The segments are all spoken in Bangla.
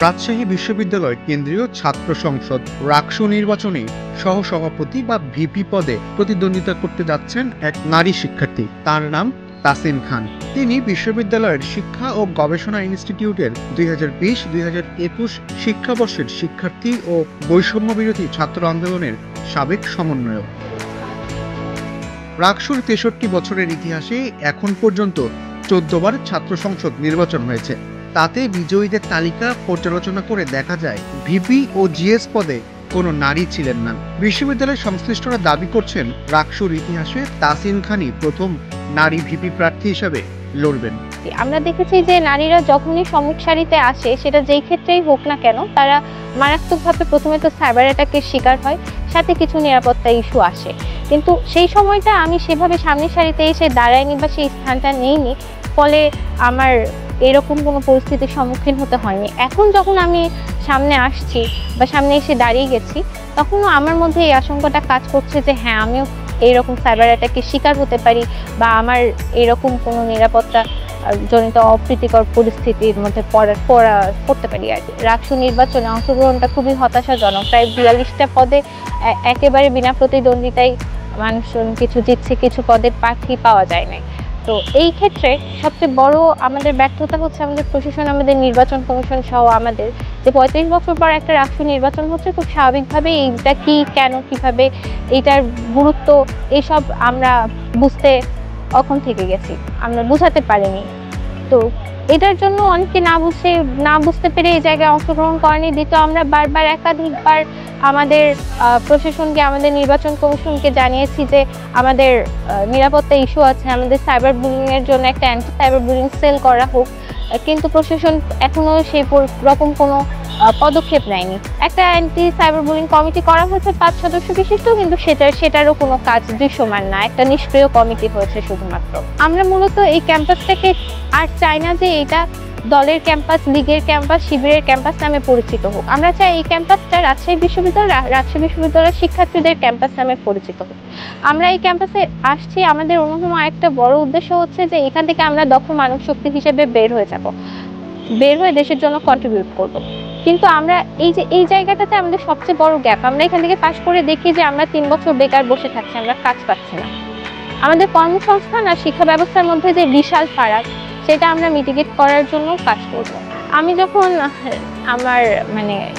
রাজশাহী বিশ্ববিদ্যালয় কেন্দ্রীয় ছাত্র সংসদ রাকসু নির্বাচনে সহসভাপতি বা ভিপি পদে প্রতিদ্বন্দ্বিতা করতে যাচ্ছেন এক নারী শিক্ষার্থী। তার নাম তাসিন খান। তিনি বিশ্ববিদ্যালয়ের শিক্ষা ও গবেষণা ইনস্টিটিউটের 2020-2021 শিক্ষাবর্ষের শিক্ষার্থী ও বৈষম্য বিরোধী ছাত্র আন্দোলনের সাবেক সমন্বয়ক। রাকসুর 63 বছরের ইতিহাসে এখন পর্যন্ত 14 বার ছাত্র সংসদ নির্বাচন হয়েছে। তাতে বিজয়ীদের তালিকা পর্যালোচনা করে দেখা যায় ভিপি ও জিএস পদে কোনো নারী ছিলেন না। বিশ্ববিদ্যালয়ের সংশ্লিষ্টরা দাবি করছেন রাকসুর ইতিহাসে তাসিন খানই প্রথম নারী ভিপি প্রার্থী হিসেবে লড়বেন। আমরা দেখেছি যে নারীরা যখনই সম্মুখ সারিতে আসে, সেটা যেই ক্ষেত্রেই হোক না কেন, তারা মারাত্মকভাবে প্রথমে তো সাইবার অ্যাটাকের শিকার হয়, সাথে কিছু নিরাপত্তা ইস্যু আসে। কিন্তু সেই সময়টা আমি সেভাবে সামনের সারিতে এসে দাঁড়াইনি বা সেই স্থানটা নেইনি, ফলে আমার এরকম কোনো পরিস্থিতির সম্মুখীন হতে হয়নি। এখন যখন আমি সামনে আসছি বা সামনে এসে দাঁড়িয়ে গেছি, তখনও আমার মধ্যে এই আশঙ্কাটা কাজ করছে যে হ্যাঁ, আমিও এইরকম সাইবার অ্যাটাকের শিকার হতে পারি বা আমার এরকম কোনো নিরাপত্তা জনিত অপ্রীতিকর পরিস্থিতির মধ্যে পড়তে পারি আর কি। রাকসু নির্বাচনে অংশগ্রহণটা খুবই হতাশাজনক। প্রায় 42টা পদে একেবারে বিনা প্রতিদ্বন্দ্বিতায় মানুষজন কিছু জিতছে, কিছু পদের প্রার্থী পাওয়া যায় নাই। তো এই ক্ষেত্রে সবচেয়ে বড় আমাদের ব্যর্থতা হচ্ছে আমাদের প্রশাসন, আমাদের নির্বাচন কমিশন সহ আমাদের, যে 35 বছর পর একটা রাষ্ট্র নির্বাচন হচ্ছে, খুব স্বাভাবিকভাবে এইটা কি, কেন, কিভাবে, এইটার গুরুত্ব, এইসব আমরা বুঝতে অক্ষম থেকে গেছি, আমরা বুঝাতে পারিনি। তো এটার জন্য অনেকে না বুঝতে পেরে এই জায়গায় অংশগ্রহণ করেনি। দ্বিতীয়, আমরা বারবার একাধিকবার আমাদের প্রশাসনকে, আমাদের নির্বাচন কমিশনকে জানিয়েছি যে আমাদের নিরাপত্তা ইস্যু আছে, আমাদের সাইবার বুলিংয়ের জন্য একটা অ্যান্টি সাইবার বুলিং সেল করা হোক, কিন্তু প্রশাসন এখনো সেই রকম কোনো পদক্ষেপ নেয়নি। একটা অ্যান্টি সাইবার বুলিং কমিটি করা হয়েছে 5 সদস্য বিশিষ্ট, কিন্তু সেটারও কোনো কাজ দৃশ্যমান না, একটা নিষ্ক্রিয় কমিটি হয়েছে শুধুমাত্র। আমরা মূলত এই ক্যাম্পাসটাকে আর চাই না যে এটা দলের ক্যাম্পাস, লীগের ক্যাম্পাস, শিবিরের ক্যাম্পাস নামে পরিচিত হোক। আমরা চাই এই ক্যাম্পাসটা রাজশাহী বিশ্ববিদ্যালয়ের শিক্ষার্থীদের ক্যাম্পাস নামে পরিচিত হোক। আমরা এই ক্যাম্পাসে আসছি, আমাদের অন্যতম একটা বড় উদ্দেশ্য হচ্ছে যে এখান থেকে আমরা দক্ষ মানব শক্তি হিসেবে বের হয়ে দেশের জন্য কন্ট্রিবিউট করব। কিন্তু আমরা এই জায়গাটাতে আমাদের সবচেয়ে বড় গ্যাপ। আমরা এখান থেকে পাশ করে দেখি যে আমরা 3 বছর বেকার বসে থাকছি, আমরা কাজ পাচ্ছি না। আমাদের কর্মসংস্থান আর শিক্ষা ব্যবস্থার মধ্যে যে বিশাল ফারাক, সেটা আমরা মিটিগেট করার জন্য কাজ করব। আমি যখন আমার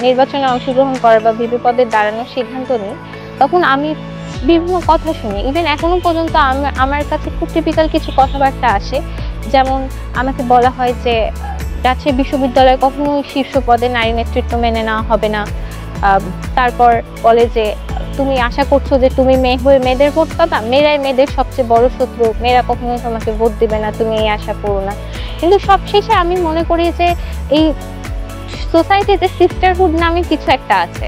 নির্বাচনে অংশগ্রহণ করার বা ভিপি পদে দাঁড়ানোর সিদ্ধান্ত নিই, তখন আমি বিভিন্ন কথা শুনি। ইভেন এখনো পর্যন্ত আমার কাছে খুব টিপিক্যাল কিছু কথাবার্তা আসে। যেমন আমাকে বলা হয় যে রাজশাহী বিশ্ববিদ্যালয়ে কখনোই শীর্ষ পদে নারী নেতৃত্ব মেনে নেওয়া হবে না। তারপর বলে যে তুমি আশা করছো যে তুমি মেয়ে হয়ে মেয়েদের ভোট পাবা, মেয়েরাই মেয়েদের সবচেয়ে বড় শত্রু, মেয়েরা কখনোই তোমাকে ভোট দিবে না, তুমি এই আশা করো না। কিন্তু সবশেষে আমি মনে করি যে এই সোসাইটিতে সিস্টারহুড নামে কিছু একটা আছে,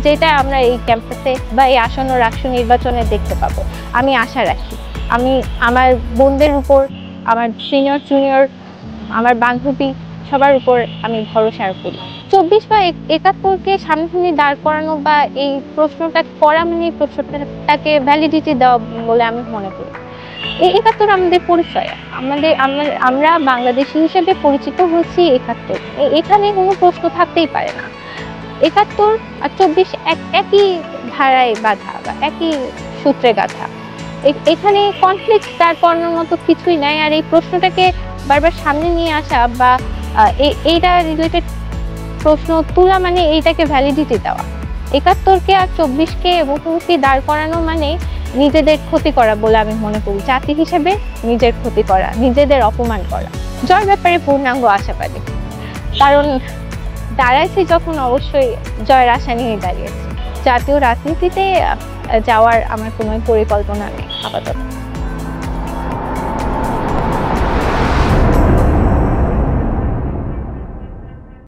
যেটা আমরা এই ক্যাম্পাসে বা এই আসন্ন রাষ্ট্র নির্বাচনে দেখতে পাবো। আমি আশা রাখি। আমি আমার বোনদের উপর, আমার সিনিয়র জুনিয়র, আমার বান্ধবী, সবার উপর আমি ভরসা করি। 24 বা 71কে সামনাসামনি দাঁড় করানো বা এই প্রশ্নটা করা এই প্রশ্নটাকে ভ্যালিডিটি দেওয়া বলে আমি মনে করি। এই 71 আমাদের পরিচয়, আমরা বাংলাদেশি হিসেবে পরিচিত হচ্ছি 71। এখানে কোনো প্রশ্ন থাকতেই পারে না। 71 আর 24 একই ধারায় বাঁধা বা একই সূত্রে গাঁথা। এখানে কনফ্লিক্ট দাঁড় করানোর মতো কিছুই নাই। আর এই প্রশ্নটাকে বারবার সামনে নিয়ে আসা বা এইটা রিলেটেড প্রশ্ন তোলা এইটাকে ভ্যালিডিটি দেওয়া। 71কে আর 24কে মুখোমুখি দাঁড় করানো নিজেদের ক্ষতি করা বলে আমি মনে করি। জাতি হিসেবে নিজের ক্ষতি করা, নিজেদের অপমান করা। জয়ের ব্যাপারে পূর্ণাঙ্গ আশাবাদী, কারণ দাঁড়াইছি যখন অবশ্যই জয়ের আশা নিয়ে দাঁড়িয়েছি। জাতীয় রাজনীতিতে যাওয়ার আমার কোনো পরিকল্পনা নেই আপাতত।